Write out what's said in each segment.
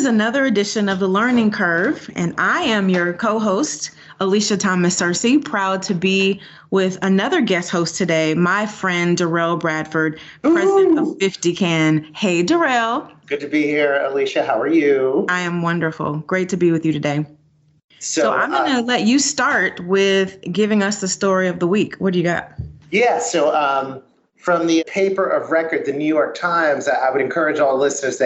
another edition of The Learning Curve, and I am your co-host, Alisha Searcy, proud to be with another guest host today, my friend Derrell Bradford, president of 50 Can. Hey, Derrell. Good to be here, Alisha. How are you? I am wonderful. Great to be with you today. So I'm going to let you start with giving us the story of the week. What do you got? Yeah, so from the paper of record, the New York Times, I would encourage all listeners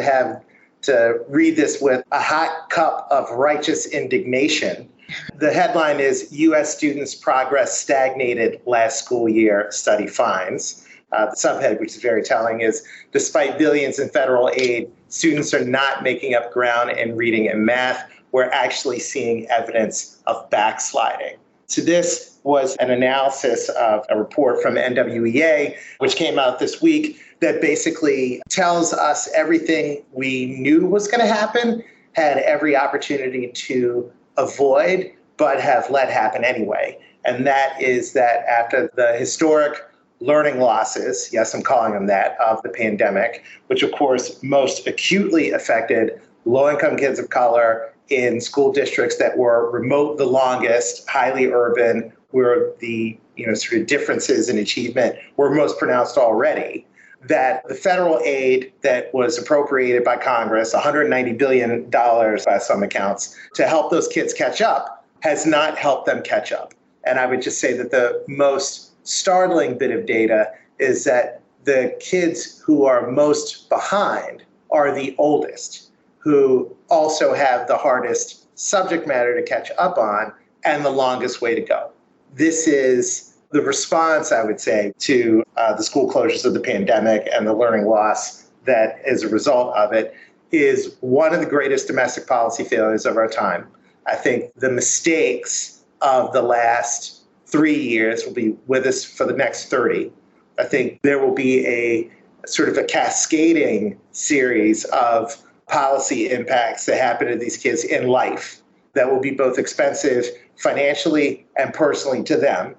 to read this with a hot cup of righteous indignation. The headline is U.S. Students' Progress Stagnated Last School Year, Study Finds. The subhead, which is very telling, is despite billions in federal aid, students are not making up ground in reading and math. We're actually seeing evidence of backsliding. So this was an analysis of a report from NWEA, which came out this week, that basically tells us everything we knew was going to happen, had every opportunity to avoid, but have let happen anyway. And that is that after the historic learning losses, yes, I'm calling them that, of the pandemic, which of course most acutely affected low-income kids of color in school districts that were remote the longest, highly urban, where the sort of differences in achievement were most pronounced already, that the federal aid that was appropriated by Congress, $190 billion by some accounts, to help those kids catch up, has not helped them catch up. And I would just say that the most startling bit of data is that the kids who are most behind are the oldest, who also have the hardest subject matter to catch up on and the longest way to go. This is the response, I would say, to the school closures of the pandemic and the learning loss that is a result of it, is one of the greatest domestic policy failures of our time. I think the mistakes of the last 3 years will be with us for the next 30. I think there will be a sort of a cascading series of policy impacts that happen to these kids in life that will be both expensive financially and personally to them.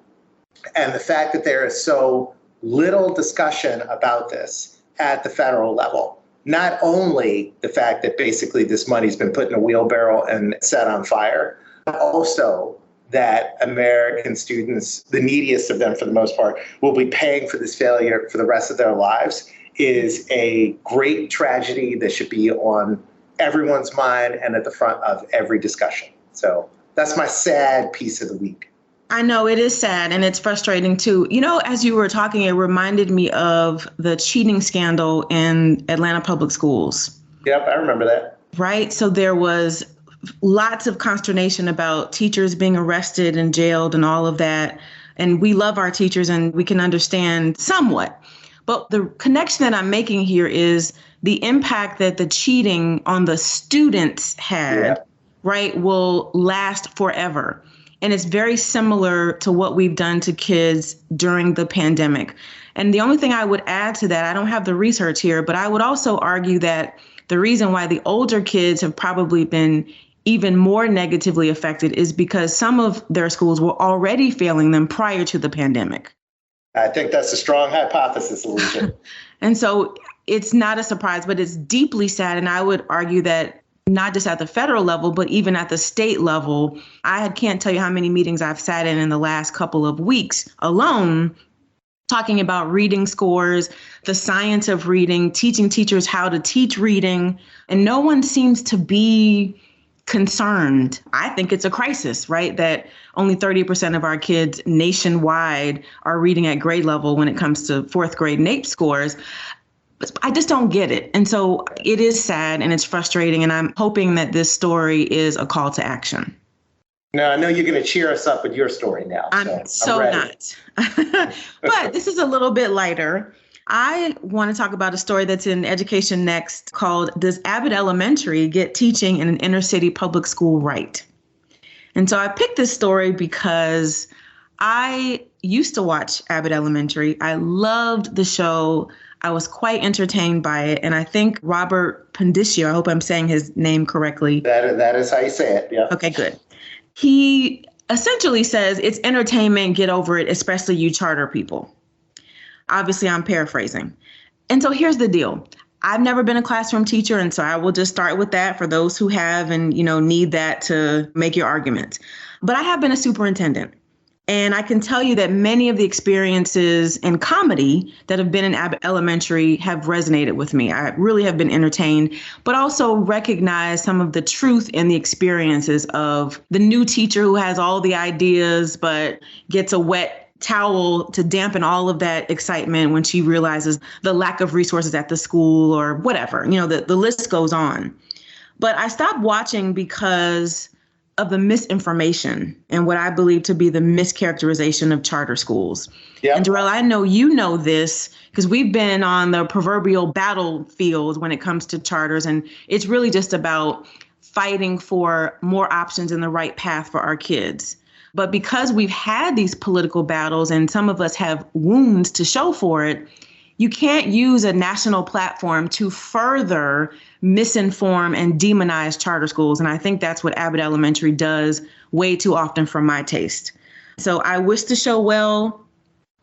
And the fact that there is so little discussion about this at the federal level, not only the fact that basically this money's been put in a wheelbarrow and set on fire, but also that American students, the neediest of them for the most part, will be paying for this failure for the rest of their lives, is a great tragedy that should be on everyone's mind and at the front of every discussion. So that's my sad piece of the week. I know it is sad and it's frustrating too. As you were talking, it reminded me of the cheating scandal in Atlanta public schools. Yep, I remember that. Right. So there was lots of consternation about teachers being arrested and jailed and all of that. And we love our teachers and we can understand somewhat. But the connection that I'm making here is the impact that the cheating on the students had, right, will last forever. And it's very similar to what we've done to kids during the pandemic. And the only thing I would add to that, I don't have the research here, but I would also argue that the reason why the older kids have probably been even more negatively affected is because some of their schools were already failing them prior to the pandemic. I think that's a strong hypothesis, Alisha. And so it's not a surprise, but it's deeply sad. And I would argue that not just at the federal level, but even at the state level, I can't tell you how many meetings I've sat in the last couple of weeks alone, talking about reading scores, the science of reading, teaching teachers how to teach reading. And no one seems to be concerned. I think it's a crisis, right? That only 30% of our kids nationwide are reading at grade level when it comes to fourth grade NAEP scores. I just don't get it. And so it is sad and it's frustrating. And I'm hoping that this story is a call to action. Now, I know you're going to cheer us up with your story now. I'm not. But this is a little bit lighter. I want to talk about a story that's in Education Next called Does Abbott Elementary Get Teaching in an Inner City Public School Right? And so I picked this story because I used to watch Abbott Elementary. I loved the show. I was quite entertained by it. And I think Robert Pendicio, I hope I'm saying his name correctly. That is how you say it. Yeah. Okay, good. He essentially says it's entertainment, get over it, especially you charter people. Obviously, I'm paraphrasing. And so here's the deal. I've never been a classroom teacher, and so I will just start with that for those who have and, need that to make your argument. But I have been a superintendent. And I can tell you that many of the experiences in comedy that have been in Abbott Elementary have resonated with me. I really have been entertained, but also recognize some of the truth in the experiences of the new teacher who has all the ideas, but gets a wet towel to dampen all of that excitement when she realizes the lack of resources at the school or whatever. The list goes on. But I stopped watching because of the misinformation and what I believe to be the mischaracterization of charter schools. Yeah. And Derrell, I know you know this because we've been on the proverbial battlefield when it comes to charters. And it's really just about fighting for more options and the right path for our kids. But because we've had these political battles and some of us have wounds to show for it, you can't use a national platform to further misinform and demonize charter schools. And I think that's what Abbott Elementary does way too often for my taste. So I wish to show well.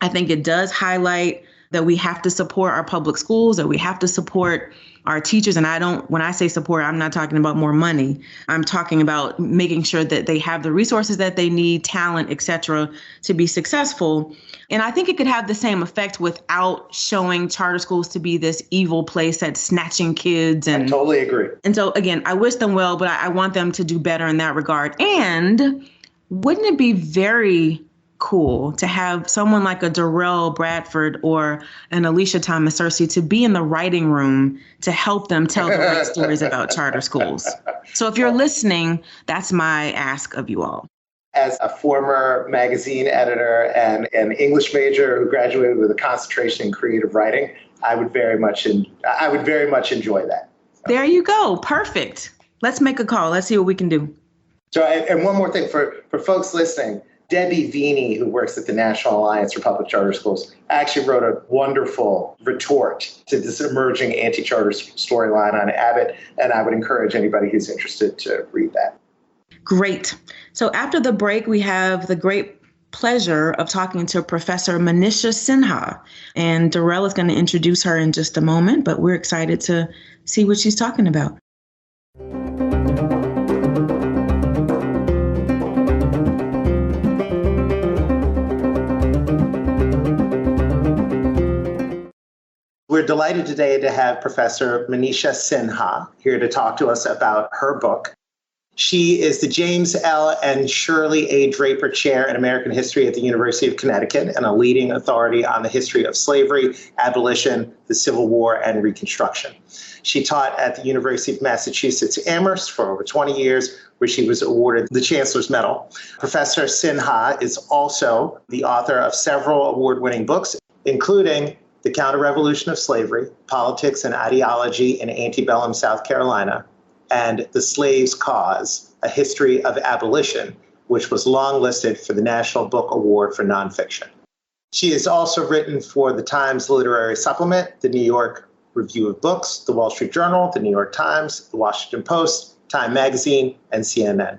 I think it does highlight that we have to support our public schools, that we have to support our teachers. And when I say support, I'm not talking about more money. I'm talking about making sure that they have the resources that they need, talent, et cetera, to be successful. And I think it could have the same effect without showing charter schools to be this evil place that's snatching kids. And I totally agree. And so, again, I wish them well, but I want them to do better in that regard. And wouldn't it be very cool to have someone like a Derrell Bradford or an Alisha Searcy to be in the writing room to help them tell the right stories about charter schools. So if you're listening, that's my ask of you all. As a former magazine editor and an English major who graduated with a concentration in creative writing, I would very much enjoy that. There you go. Perfect. Let's make a call. Let's see what we can do. So, and one more thing for folks listening, Debbie Veeney, who works at the National Alliance for Public Charter Schools, actually wrote a wonderful retort to this emerging anti-charter storyline on Abbott, and I would encourage anybody who's interested to read that. Great. So after the break, we have the great pleasure of talking to Professor Manisha Sinha, and Derrell is going to introduce her in just a moment, but we're excited to see what she's talking about. We're delighted today to have Professor Manisha Sinha here to talk to us about her book. She is the James L. and Shirley A. Draper Chair in American History at the University of Connecticut and a leading authority on the history of slavery, abolition, the Civil War, and Reconstruction. She taught at the University of Massachusetts Amherst for over 20 years, where she was awarded the Chancellor's Medal. Professor Sinha is also the author of several award-winning books, including The Counter-Revolution of Slavery, Politics and Ideology in Antebellum South Carolina, and The Slave's Cause, A History of Abolition, which was longlisted for the National Book Award for Nonfiction. She has also written for the Times Literary Supplement, the New York Review of Books, the Wall Street Journal, the New York Times, the Washington Post, Time Magazine, and CNN.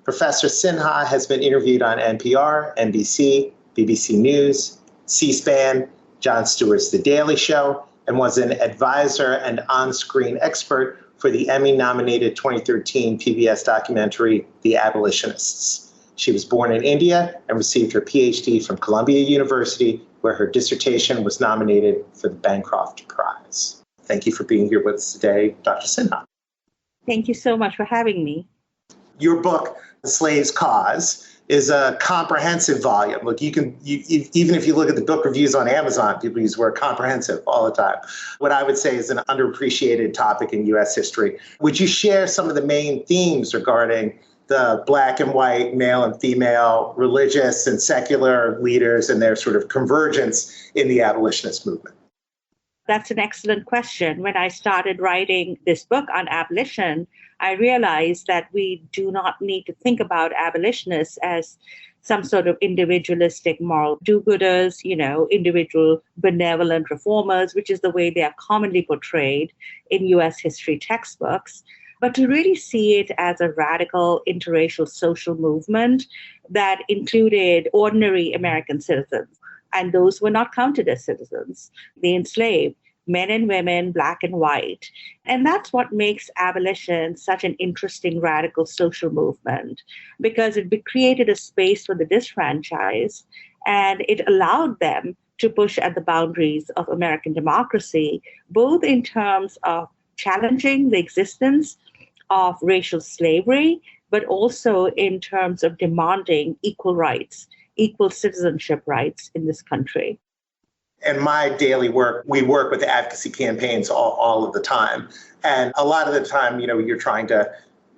Professor Sinha has been interviewed on NPR, NBC, BBC News, C-SPAN, Jon Stewart's The Daily Show, and was an advisor and on-screen expert for the Emmy-nominated 2013 PBS documentary, The Abolitionists. She was born in India and received her PhD from Columbia University, where her dissertation was nominated for the Bancroft Prize. Thank you for being here with us today, Dr. Sinha. Thank you so much for having me. Your book, The Slave's Cause, is a comprehensive volume. Look, even if you look at the book reviews on Amazon, people use the word comprehensive all the time. What I would say is an underappreciated topic in U.S. history. Would you share some of the main themes regarding the black and white, male and female, religious and secular leaders and their sort of convergence in the abolitionist movement? That's an excellent question. When I started writing this book on abolition, I realized that we do not need to think about abolitionists as some sort of individualistic moral do-gooders, individual benevolent reformers, which is the way they are commonly portrayed in U.S. history textbooks, but to really see it as a radical interracial social movement that included ordinary American citizens and those who were not counted as citizens, the enslaved, men and women, black and white. And that's what makes abolition such an interesting radical social movement, because it created a space for the disfranchised, and it allowed them to push at the boundaries of American democracy, both in terms of challenging the existence of racial slavery, but also in terms of demanding equal rights, equal citizenship rights in this country. In my daily work, we work with advocacy campaigns all of the time. And a lot of the time, you're trying to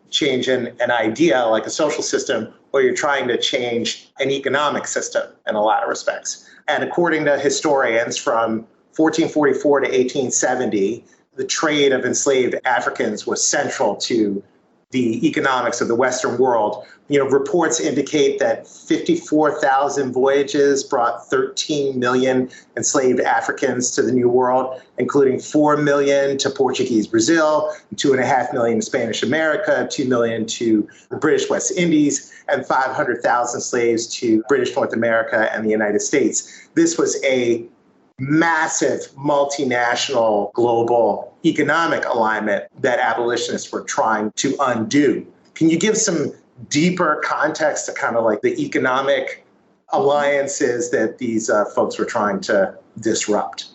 change an idea like a social system, or you're trying to change an economic system in a lot of respects. And according to historians, from 1444 to 1870, the trade of enslaved Africans was central to the economics of the Western world. Reports indicate that 54,000 voyages brought 13 million enslaved Africans to the New World, including 4 million to Portuguese Brazil, 2.5 million to Spanish America, 2 million to the British West Indies, and 500,000 slaves to British North America and the United States. This was a massive multinational global economic alignment that abolitionists were trying to undo. Can you give some deeper context to kind of like the economic alliances that these folks were trying to disrupt?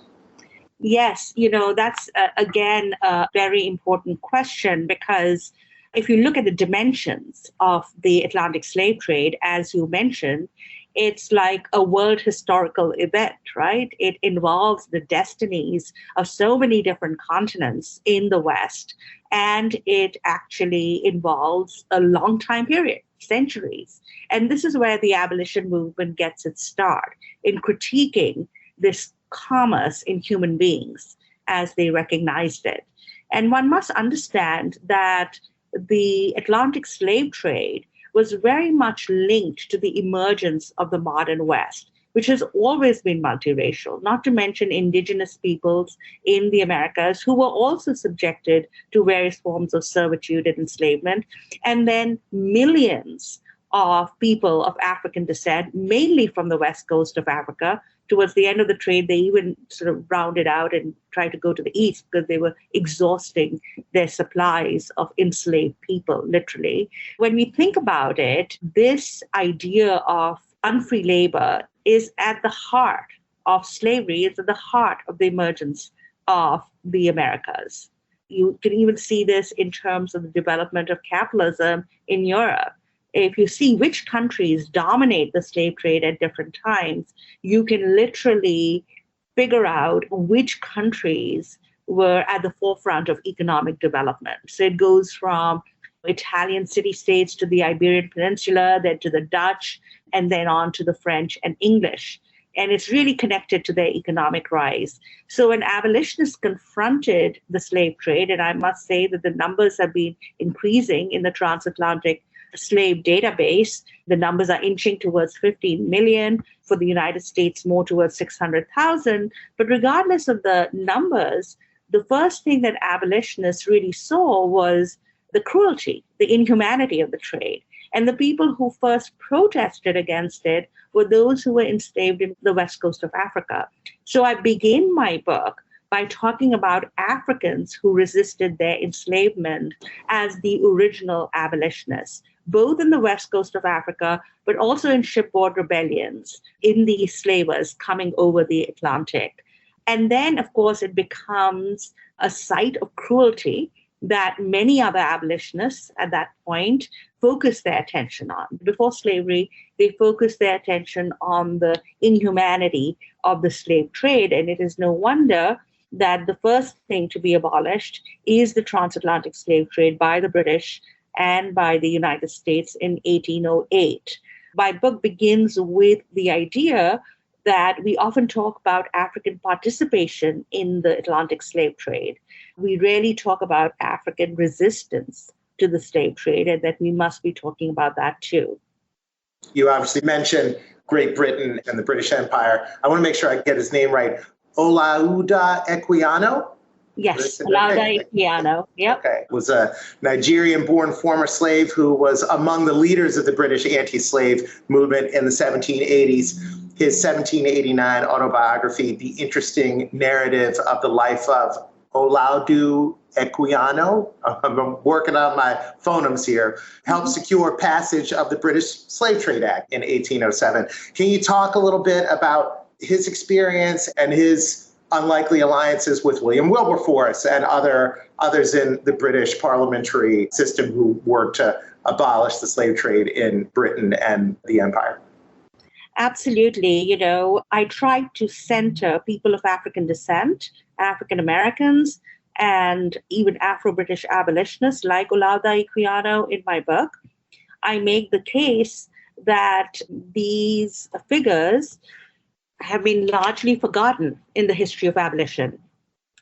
Yes, that's, again, a very important question, because if you look at the dimensions of the Atlantic slave trade, as you mentioned, it's like a world historical event, right? It involves the destinies of so many different continents in the West, and it actually involves a long time period, centuries. And this is where the abolition movement gets its start, in critiquing this commerce in human beings as they recognized it. And one must understand that the Atlantic slave trade was very much linked to the emergence of the modern West, which has always been multiracial, not to mention indigenous peoples in the Americas who were also subjected to various forms of servitude and enslavement, and then millions of people of African descent, mainly from the west coast of Africa. Towards the end of the trade, they even sort of rounded out and tried to go to the east because they were exhausting their supplies of enslaved people, literally. When we think about it, this idea of unfree labor is at the heart of slavery. It's at the heart of the emergence of the Americas. You can even see this in terms of the development of capitalism in Europe. If you see which countries dominate the slave trade at different times, you can literally figure out which countries were at the forefront of economic development. So it goes from Italian city-states to the Iberian Peninsula, then to the Dutch, and then on to the French and English. And it's really connected to their economic rise. So when abolitionists confronted the slave trade, and I must say that the numbers have been increasing in the transatlantic slave database, the numbers are inching towards 15 million, for the United States more towards 600,000. But regardless of the numbers, the first thing that abolitionists really saw was the cruelty, the inhumanity of the trade. And the people who first protested against it were those who were enslaved in the west coast of Africa. So I begin my book by talking about Africans who resisted their enslavement as the original abolitionists, both in the west coast of Africa, but also in shipboard rebellions, in the slavers coming over the Atlantic. And then, of course, it becomes a site of cruelty that many other abolitionists at that point focused their attention on. Before slavery, they focused their attention on the inhumanity of the slave trade. And it is no wonder that the first thing to be abolished is the transatlantic slave trade by the British and by the United States in 1808. My book begins with the idea that we often talk about African participation in the Atlantic slave trade. We rarely talk about African resistance to the slave trade, and that we must be talking about that too. You obviously mentioned Great Britain and the British Empire. I want to make sure I get his name right. Olaudah Equiano? Yes, Olaudah Equiano. Yep. Okay. Was a Nigerian-born former slave who was among the leaders of the British anti-slave movement in the 1780s. His 1789 autobiography, The Interesting Narrative of the Life of Olaudah Equiano, I'm working on my phonemes here, helped secure passage of the British Slave Trade Act in 1807. Can you talk a little bit about his experience and his unlikely alliances with William Wilberforce and others in the British parliamentary system who worked to abolish the slave trade in Britain and the Empire? Absolutely. I tried to center people of African descent, African Americans, and even Afro-British abolitionists like Olaudah Equiano in my book. I make the case that these figures have been largely forgotten in the history of abolition,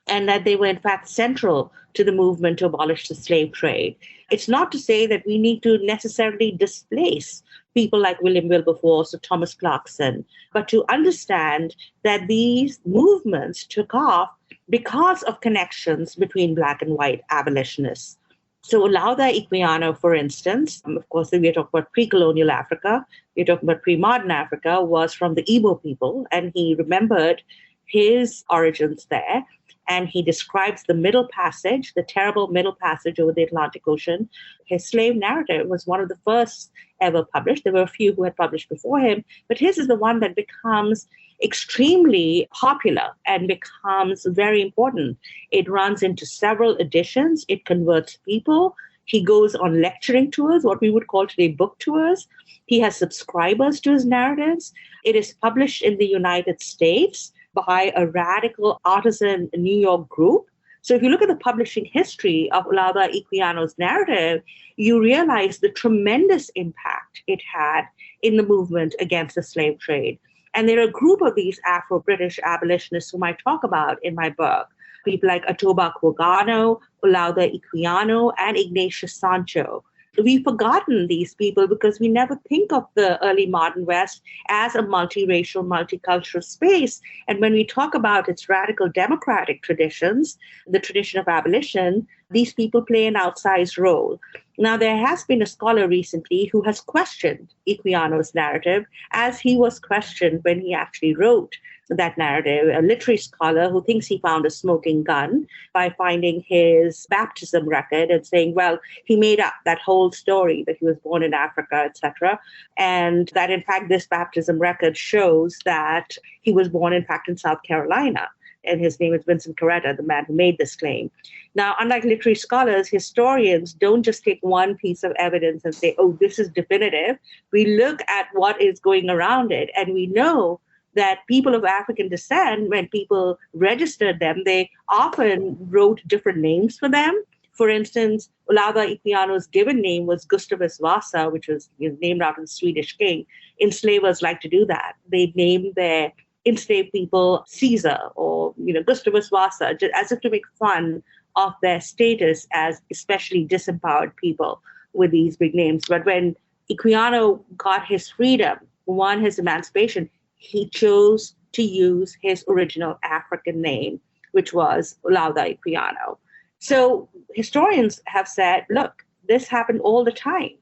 and that they were in fact central to the movement to abolish the slave trade. It's not to say that we need to necessarily displace people like William Wilberforce or Thomas Clarkson, but to understand that these movements took off because of connections between Black and white abolitionists. So Olaudah Equiano, for instance, of course, we're talking about pre-colonial Africa, we're talking about pre-modern Africa, was from the Igbo people, and he remembered his origins there. And he describes the Middle Passage, the terrible Middle Passage over the Atlantic Ocean. His slave narrative was one of the first ever published. There were a few who had published before him, but his is the one that becomes extremely popular and becomes very important. It runs into several editions. It converts people. He goes on lecturing tours, what we would call today book tours. He has subscribers to his narratives. It is published in the United States by a radical artisan New York group. So if you look at the publishing history of Olaudah Equiano's narrative, you realize the tremendous impact it had in the movement against the slave trade. And there are a group of these Afro-British abolitionists whom I talk about in my book, people like Atoba Kwagano, Olaudah Equiano, and Ignatius Sancho. We've forgotten these people because we never think of the early modern West as a multiracial, multicultural space. And when we talk about its radical democratic traditions, the tradition of abolition, these people play an outsized role. Now, there has been a scholar recently who has questioned Equiano's narrative as he was questioned when he actually wrote that narrative, a literary scholar who thinks he found a smoking gun by finding his baptism record and saying, well, he made up that whole story that he was born in Africa, etc. And that, in fact, this baptism record shows that he was born, in fact, in South Carolina. And his name is Vincent Coretta, the man who made this claim. Now, unlike literary scholars, historians don't just take one piece of evidence and say, oh, this is definitive. We look at what is going around it, and we know that people of African descent, when people registered them, they often wrote different names for them. For instance, Olaudah Equiano's given name was Gustavus Vasa, which was named after the Swedish king. Enslavers like to do that. They name their enslaved people Caesar or Gustavus Vasa, just as if to make fun of their status as especially disempowered people with these big names. But when Equiano got his freedom, won his emancipation, he chose to use his original African name, which was Olaudah Equiano. So historians have said, look, this happened all the time.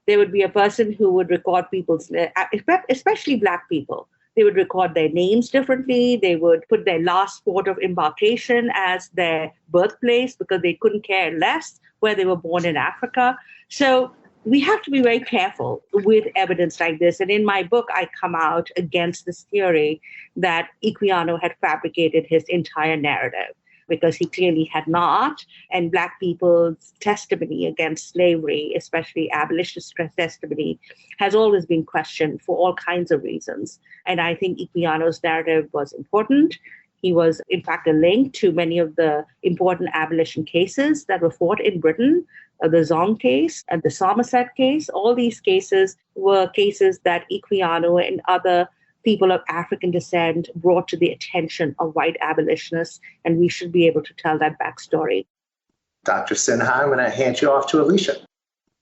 There would be a person who would record people's, especially Black people. They would record their names differently. They would put their last port of embarkation as their birthplace because they couldn't care less where they were born in Africa. So we have to be very careful with evidence like this. And in my book, I come out against this theory that Equiano had fabricated his entire narrative, because he clearly had not. And Black people's testimony against slavery, especially abolitionist testimony, has always been questioned for all kinds of reasons. And I think Equiano's narrative was important. He was, in fact, a link to many of the important abolition cases that were fought in Britain, the Zong case and the Somerset case. All these cases were cases that Equiano and other people of African descent brought to the attention of white abolitionists, and we should be able to tell that backstory. Dr. Sinha, I'm going to hand you off to Alisha.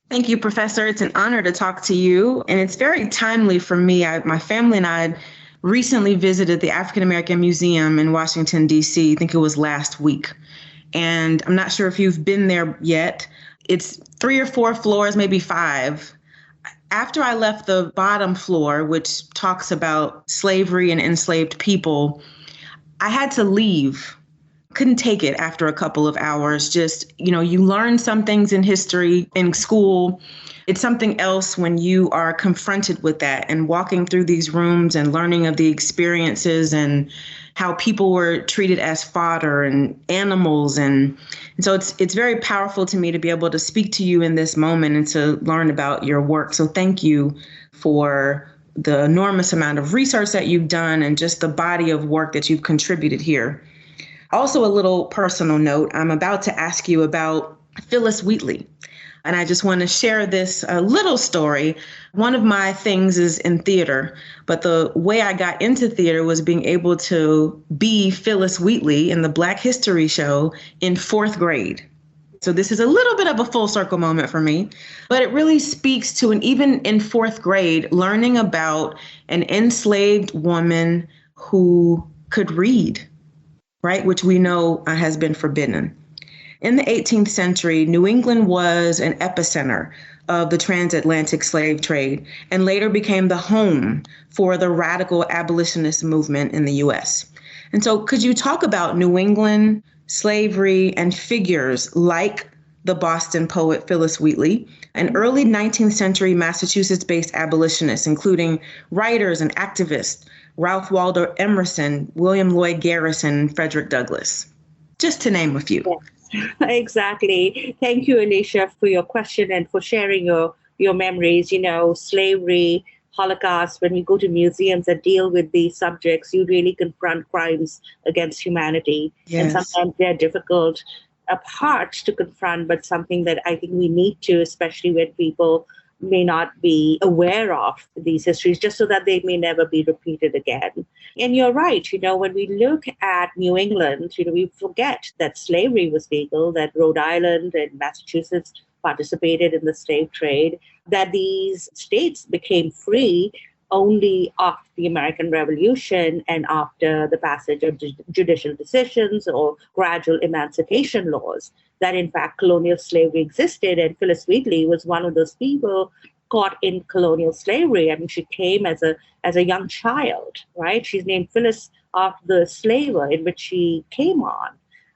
Thank you, Professor. It's an honor to talk to you, and it's very timely for me. My family and I recently visited the African American Museum in Washington, D.C. I think it was last week. And I'm not sure if you've been there yet. It's 3 or 4 floors, maybe 5. After I left the bottom floor, which talks about slavery and enslaved people, I had to leave. Couldn't take it after a couple of hours. Just, you learn some things in history in school. It's something else when you are confronted with that and walking through these rooms and learning of the experiences and how people were treated as fodder and animals. And so it's very powerful to me to be able to speak to you in this moment and to learn about your work. So thank you for the enormous amount of research that you've done and just the body of work that you've contributed here. Also, a little personal note, I'm about to ask you about Phyllis Wheatley. And I just want to share this little story. One of my things is in theater, but the way I got into theater was being able to be Phyllis Wheatley in the Black History show in 4th grade. So this is a little bit of a full circle moment for me, but it really speaks to, and even in 4th grade, learning about an enslaved woman who could read, right, which we know has been forbidden. In the 18th century, New England was an epicenter of the transatlantic slave trade and later became the home for the radical abolitionist movement in the U.S. And so could you talk about New England, slavery, and figures like the Boston poet Phyllis Wheatley, and early 19th century Massachusetts-based abolitionists, including writers and activists, Ralph Waldo Emerson, William Lloyd Garrison, and Frederick Douglass, just to name a few. Exactly. Thank you, Alisha, for your question and for sharing your memories. Slavery, Holocaust, when you go to museums that deal with these subjects, you really confront crimes against humanity. Yes. And sometimes they're difficult apart to confront, but something that I think we need to, especially when people may not be aware of these histories, just so that they may never be repeated again. And you're right, when we look at New England, we forget that slavery was legal, that Rhode Island and Massachusetts participated in the slave trade, that these states became free only after the American Revolution and after the passage of judicial decisions or gradual emancipation laws, that in fact colonial slavery existed. And Phyllis Wheatley was one of those people caught in colonial slavery. I mean, she came as a young child, right? She's named Phyllis after the slaver in which she came on.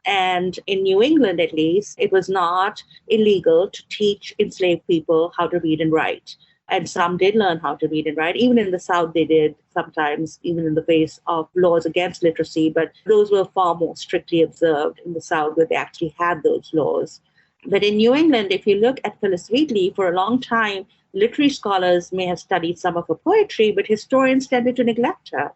And in New England, at least, it was not illegal to teach enslaved people how to read and write. And some did learn how to read and write. Even in the South, they did sometimes, even in the face of laws against literacy. But those were far more strictly observed in the South, where they actually had those laws. But in New England, if you look at Phyllis Wheatley, for a long time, literary scholars may have studied some of her poetry, but historians tended to neglect her.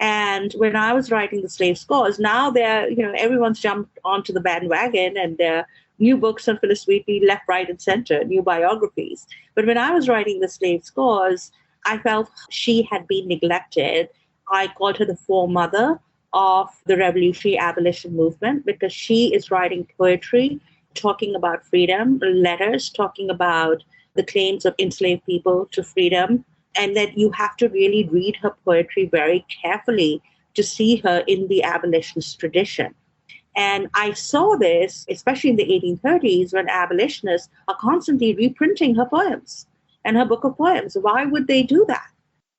And when I was writing the slave scores, now everyone's jumped onto the bandwagon, and there are new books on Phyllis Wheatley, left, right, and center, new biographies. But when I was writing the slave scores, I felt she had been neglected. I called her the foremother of the revolutionary abolition movement, because she is writing poetry, talking about freedom, letters, talking about the claims of enslaved people to freedom, and that you have to really read her poetry very carefully to see her in the abolitionist tradition. And I saw this, especially in the 1830s, when abolitionists are constantly reprinting her poems and her book of poems. Why would they do that?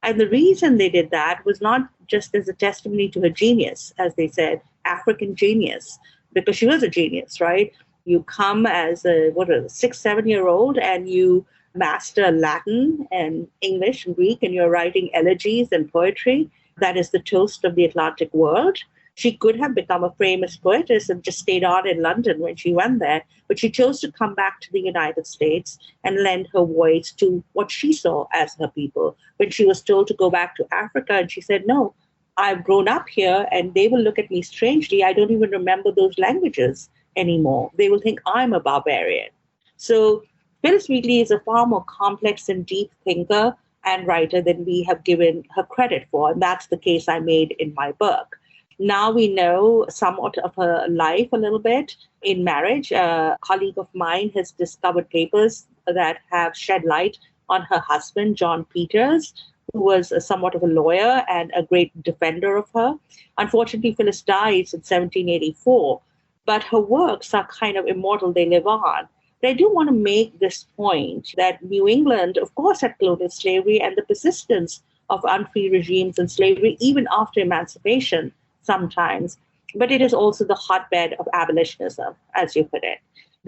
And the reason they did that was not just as a testimony to her genius, as they said, African genius, because she was a genius, right? You come as a 6, 7-year-old and you master Latin and English and Greek, and you're writing elegies and poetry. That is the toast of the Atlantic world. She could have become a famous poetess and just stayed on in London when she went there, but she chose to come back to the United States and lend her voice to what she saw as her people. When she was told to go back to Africa, and she said, no, I've grown up here and they will look at me strangely. I don't even remember those languages anymore. They will think I'm a barbarian. So Phyllis Wheatley is a far more complex and deep thinker and writer than we have given her credit for. And that's the case I made in my book. Now we know somewhat of her life a little bit. In marriage, a colleague of mine has discovered papers that have shed light on her husband, John Peters, who was somewhat of a lawyer and a great defender of her. Unfortunately, Phyllis dies in 1784. but her works are kind of immortal. They live on. But I do want to make this point that New England, of course, had colonial slavery and the persistence of unfree regimes and slavery, even after emancipation sometimes. But it is also the hotbed of abolitionism, as you put it.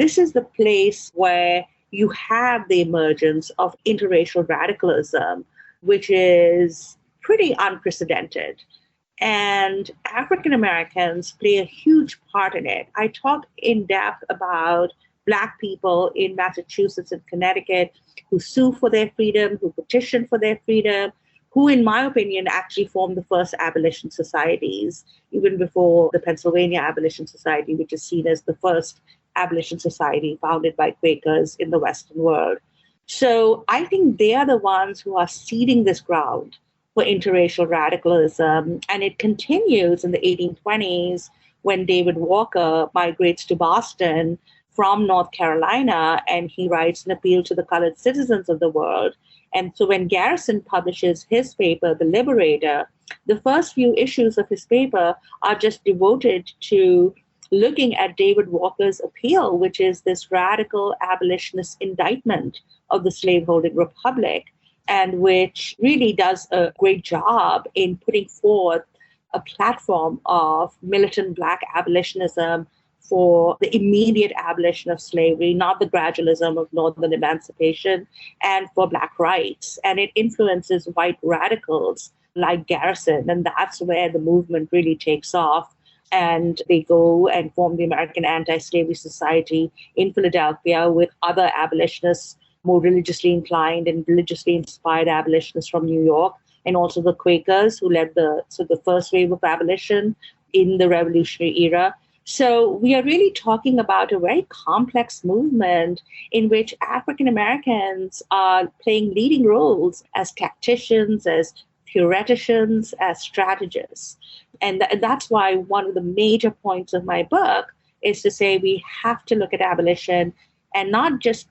This is the place where you have the emergence of interracial radicalism, which is pretty unprecedented. And African Americans play a huge part in it. I talk in depth about Black people in Massachusetts and Connecticut who sue for their freedom, who petition for their freedom, who, in my opinion, actually formed the first abolition societies, even before the Pennsylvania Abolition Society, which is seen as the first abolition society founded by Quakers in the Western world. So I think they are the ones who are seeding this ground for interracial radicalism. And it continues in the 1820s when David Walker migrates to Boston from North Carolina, and he writes an appeal to the colored citizens of the world. And so when Garrison publishes his paper, The Liberator, the first few issues of his paper are just devoted to looking at David Walker's appeal, which is this radical abolitionist indictment of the slaveholding republic, and which really does a great job in putting forth a platform of militant Black abolitionism for the immediate abolition of slavery, not the gradualism of Northern emancipation, and for Black rights. And it influences white radicals like Garrison, and that's where the movement really takes off. And they go and form the American Anti-Slavery Society in Philadelphia with other abolitionists, more religiously inclined and religiously inspired abolitionists from New York, and also the Quakers who led the first wave of abolition in the Revolutionary era. So we are really talking about a very complex movement in which African Americans are playing leading roles as tacticians, as theoreticians, as strategists. And that's why one of the major points of my book is to say we have to look at abolition and not just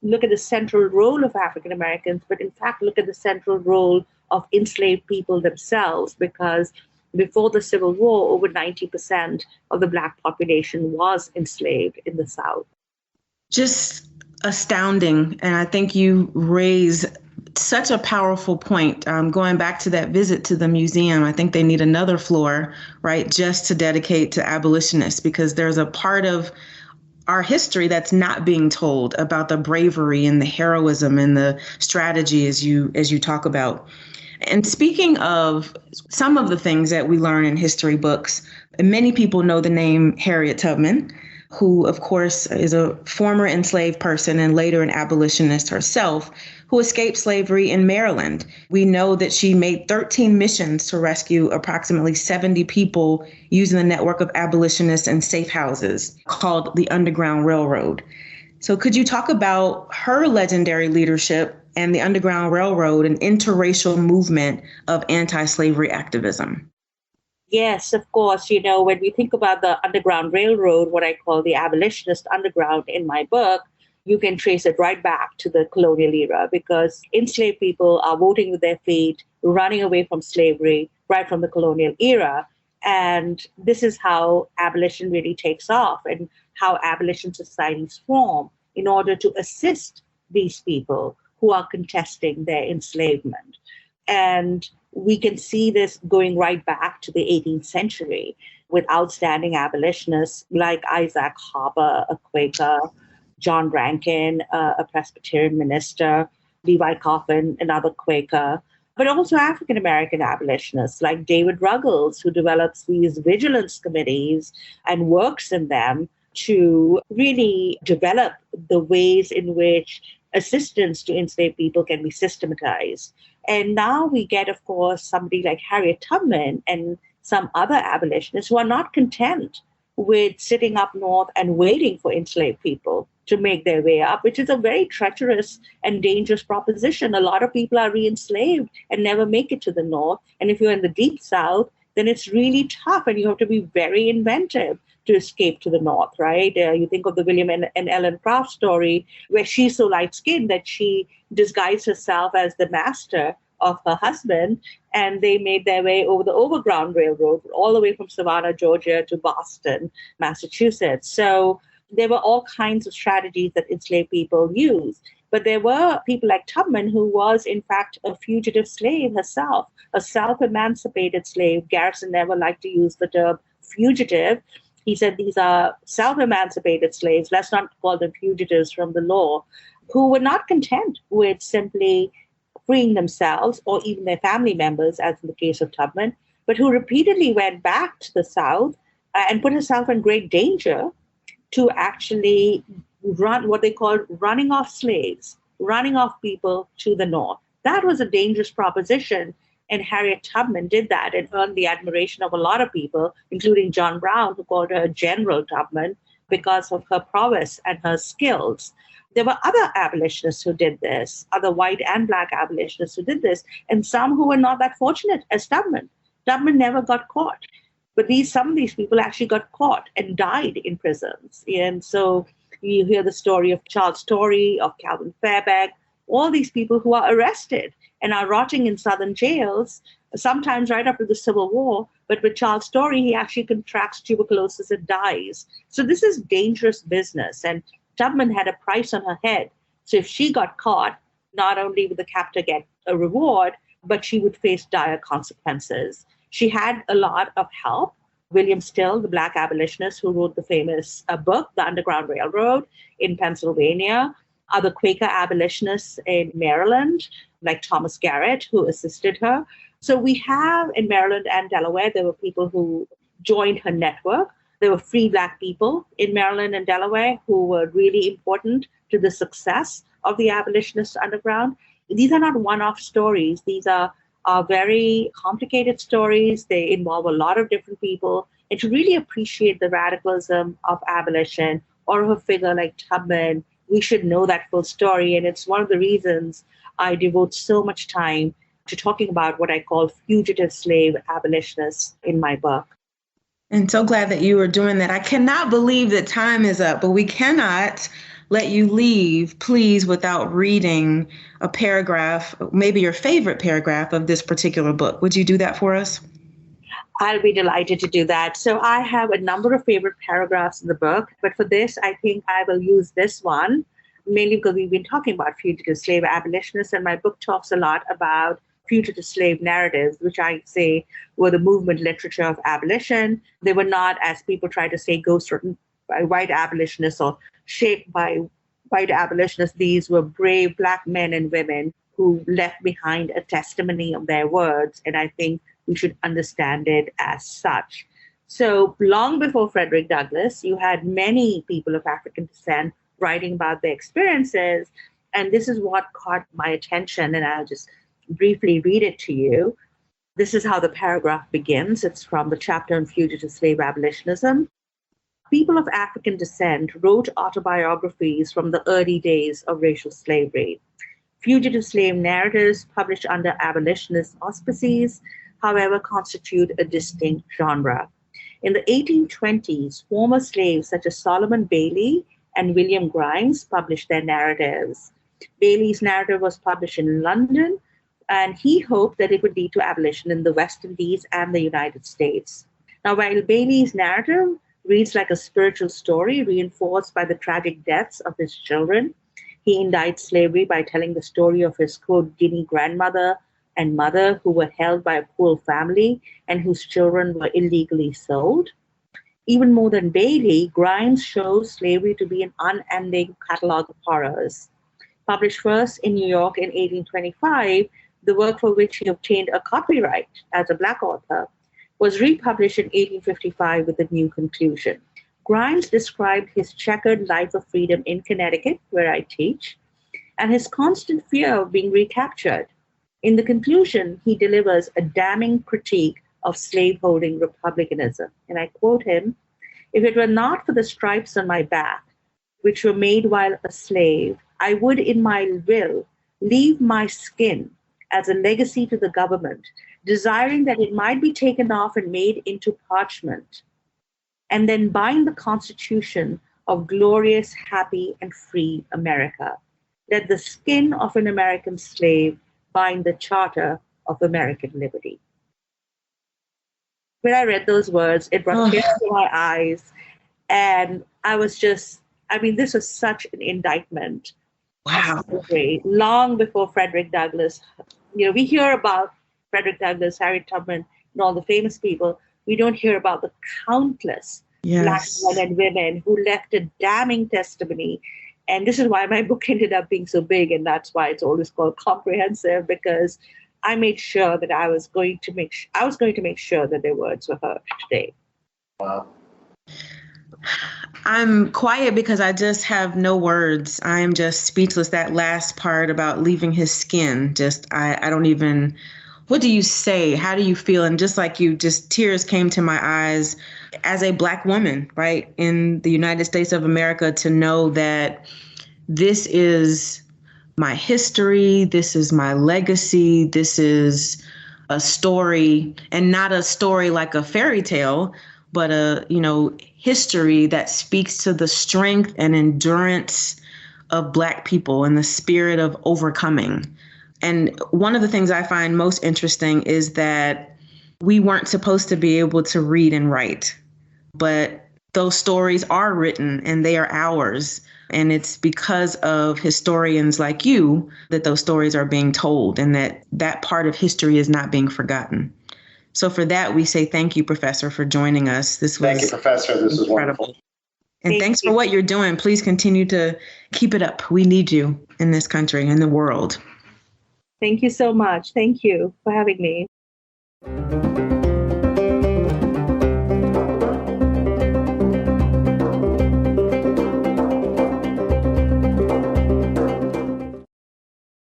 look at the central role of African Americans, but in fact look at the central role of enslaved people themselves, because before the Civil War, over 90% of the Black population was enslaved in the South. Just astounding. And I think you raise such a powerful point. Going back to that visit to the museum, I think they need another floor, right, just to dedicate to abolitionists, because there's a part of our history that's not being told about the bravery and the heroism and the strategy as you talk about. And speaking of some of the things that we learn in history books, many people know the name Harriet Tubman, who, of course, is a former enslaved person and later an abolitionist herself, who escaped slavery in Maryland. We know that she made 13 missions to rescue approximately 70 people using the network of abolitionists and safe houses called the Underground Railroad. So could you talk about her legendary leadership and the Underground Railroad, an interracial movement of anti-slavery activism? Yes, of course. You know, when we think about the Underground Railroad, what I call the abolitionist underground in my book, you can trace it right back to the colonial era, because enslaved people are voting with their feet, running away from slavery right from the colonial era. And this is how abolition really takes off and how abolition societies form in order to assist these people who are contesting their enslavement. And we can see this going right back to the 18th century with outstanding abolitionists like Isaac Harbor, a Quaker, John Rankin, a Presbyterian minister, Levi Coffin, another Quaker, but also African-American abolitionists like David Ruggles, who develops these vigilance committees and works in them to really develop the ways in which assistance to enslaved people can be systematized. And now we get, of course, somebody like Harriet Tubman and some other abolitionists who are not content with sitting up north and waiting for enslaved people to make their way up, which is a very treacherous and dangerous proposition. A lot of people are re-enslaved and never make it to the north. And if you're in the deep south, then it's really tough and you have to be very inventive to escape to the north, right? You think of the William and Ellen Craft story, where she's so light-skinned that she disguised herself as the master of her husband, and they made their way over the Overground Railroad all the way from Savannah, Georgia to Boston, Massachusetts. So there were all kinds of strategies that enslaved people used. But there were people like Tubman, who was, in fact, a fugitive slave herself, a self-emancipated slave. Garrison never liked to use the term fugitive. He said these are self-emancipated slaves, let's not call them fugitives from the law, who were not content with simply freeing themselves or even their family members, as in the case of Tubman, but who repeatedly went back to the South and put herself in great danger to actually run what they called running off slaves, running off people to the North. That was a dangerous proposition. And Harriet Tubman did that and earned the admiration of a lot of people, including John Brown, who called her General Tubman because of her prowess and her skills. There were other abolitionists who did this, other white and black abolitionists who did this, and some who were not that fortunate as Tubman. Tubman never got caught. But some of these people actually got caught and died in prisons. And so you hear the story of Charles Torrey, of Calvin Fairbank, all these people who are arrested and are rotting in Southern jails, sometimes right after the Civil War. But with Charles Torrey, he actually contracts tuberculosis and dies. So this is dangerous business. And Tubman had a price on her head. So if she got caught, not only would the captor get a reward, but she would face dire consequences. She had a lot of help. William Still, the black abolitionist who wrote the famous book, The Underground Railroad in Pennsylvania, other Quaker abolitionists in Maryland, like Thomas Garrett, who assisted her. So we have in Maryland and Delaware, there were people who joined her network. There were free Black people in Maryland and Delaware who were really important to the success of the abolitionist underground. These are not one-off stories. These are very complicated stories. They involve a lot of different people. And to really appreciate the radicalism of abolition or of a figure like Tubman, we should know that full story. And it's one of the reasons I devote so much time to talking about what I call fugitive slave abolitionists in my book. And so glad that you are doing that. I cannot believe that time is up, but we cannot let you leave, please, without reading a paragraph, maybe your favorite paragraph of this particular book. Would you do that for us? I'll be delighted to do that. So I have a number of favorite paragraphs in the book, but for this, I think I will use this one, mainly because we've been talking about fugitive slave abolitionists, and my book talks a lot about fugitive slave narratives, which I say were the movement literature of abolition. They were not, as people try to say, ghostwritten by white abolitionists or shaped by white abolitionists. These were brave Black men and women who left behind a testimony of their words, and I think we should understand it as such. So long before Frederick Douglass, you had many people of African descent writing about their experiences, and this is what caught my attention, and I'll just briefly read it to you. This is how the paragraph begins. It's from the chapter on fugitive slave abolitionism. People of African descent wrote autobiographies from the early days of racial slavery. Fugitive slave narratives published under abolitionist auspices, however, constitute a distinct genre. In the 1820s, former slaves such as Solomon Bailey and William Grimes published their narratives. Bailey's narrative was published in London, and he hoped that it would lead to abolition in the West Indies and the United States. Now, while Bailey's narrative reads like a spiritual story reinforced by the tragic deaths of his children, he indicts slavery by telling the story of his, quote, Guinea grandmother and mother who were held by a cruel family and whose children were illegally sold. Even more than Bailey, Grimes shows slavery to be an unending catalogue of horrors. Published first in New York in 1825, the work for which he obtained a copyright as a Black author was republished in 1855 with a new conclusion. Grimes described his checkered life of freedom in Connecticut, where I teach, and his constant fear of being recaptured. In the conclusion, he delivers a damning critique of slaveholding republicanism. And I quote him, "If it were not for the stripes on my back, which were made while a slave, I would in my will leave my skin as a legacy to the government, desiring that it might be taken off and made into parchment, and then bind the Constitution of glorious, happy, and free America. Let the skin of an American slave bind the Charter of American Liberty. When I read those words, it brought tears to my eyes. And I was just, this was such an indictment. Wow. Long before Frederick Douglass, we hear about Frederick Douglass, Harriet Tubman, and all the famous people. We don't hear about the countless Black men and women who left a damning testimony. And this is why my book ended up being so big. And that's why it's always called comprehensive, because I made sure that I was going to make sure that their words were heard today. Wow. I'm quiet because I just have no words. I am just speechless. That last part about leaving his skin, I don't even, what do you say? How do you feel? And just like you, just tears came to my eyes as a Black woman, right, in the United States of America, to know that this is my history, this is my legacy, this is a story, and not a story like a fairy tale, but a, history that speaks to the strength and endurance of Black people and the spirit of overcoming. And one of the things I find most interesting is that we weren't supposed to be able to read and write, but those stories are written and they are ours. And it's because of historians like you that those stories are being told, and that part of history is not being forgotten. So for that, we say thank you, Professor, for joining us. Thank you, Professor. This was wonderful. And thanks for what you're doing. Please continue to keep it up. We need you in this country and the world. Thank you so much. Thank you for having me.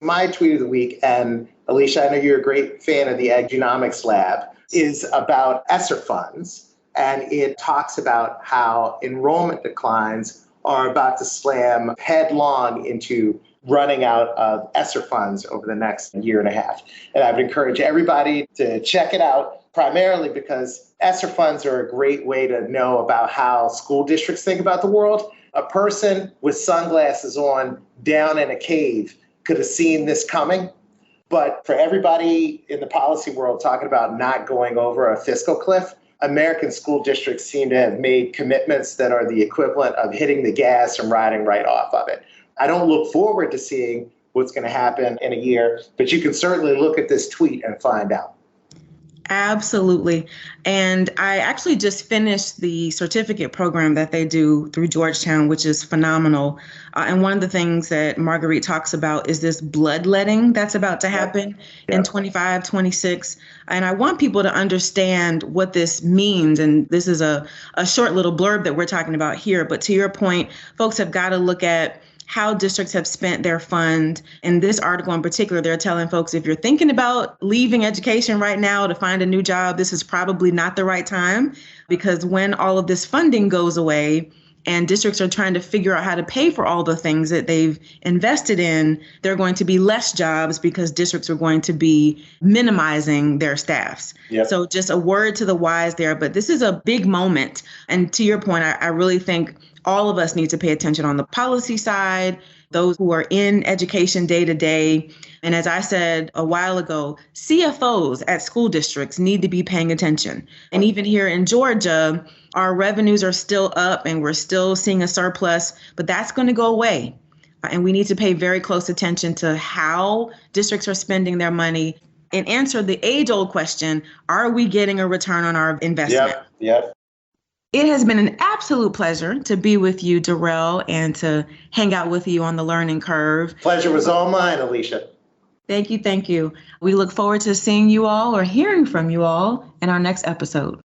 My tweet of the week, and Alisha, I know you're a great fan of the Economics Lab, is about ESSER funds. And it talks about how enrollment declines are about to slam headlong into running out of ESSER funds over the next year and a half. And I would encourage everybody to check it out, primarily because ESSER funds are a great way to know about how school districts think about the world. A person with sunglasses on down in a cave could have seen this coming. But for everybody in the policy world talking about not going over a fiscal cliff, American school districts seem to have made commitments that are the equivalent of hitting the gas and riding right off of it. I don't look forward to seeing what's going to happen in a year, but you can certainly look at this tweet and find out. Absolutely. And I actually just finished the certificate program that they do through Georgetown, which is phenomenal. And one of the things that Marguerite talks about is this bloodletting that's about to happen in 25, 26. And I want people to understand what this means. And this is a short little blurb that we're talking about here. But to your point, folks have got to look at how districts have spent their fund. In this article in particular, they're telling folks, if you're thinking about leaving education right now to find a new job, this is probably not the right time, because when all of this funding goes away and districts are trying to figure out how to pay for all the things that they've invested in, there are going to be less jobs because districts are going to be minimizing their staffs. Yep. So just a word to the wise there, but this is a big moment. And to your point, I really think all of us need to pay attention on the policy side, those who are in education day to day. And as I said a while ago, CFOs at school districts need to be paying attention. And even here in Georgia, our revenues are still up and we're still seeing a surplus, but that's going to go away. And we need to pay very close attention to how districts are spending their money and answer the age-old question, are we getting a return on our investment? Yep. It has been an absolute pleasure to be with you, Derrell, and to hang out with you on the learning curve. Pleasure was all mine, Alisha. Thank you. We look forward to seeing you all or hearing from you all in our next episode.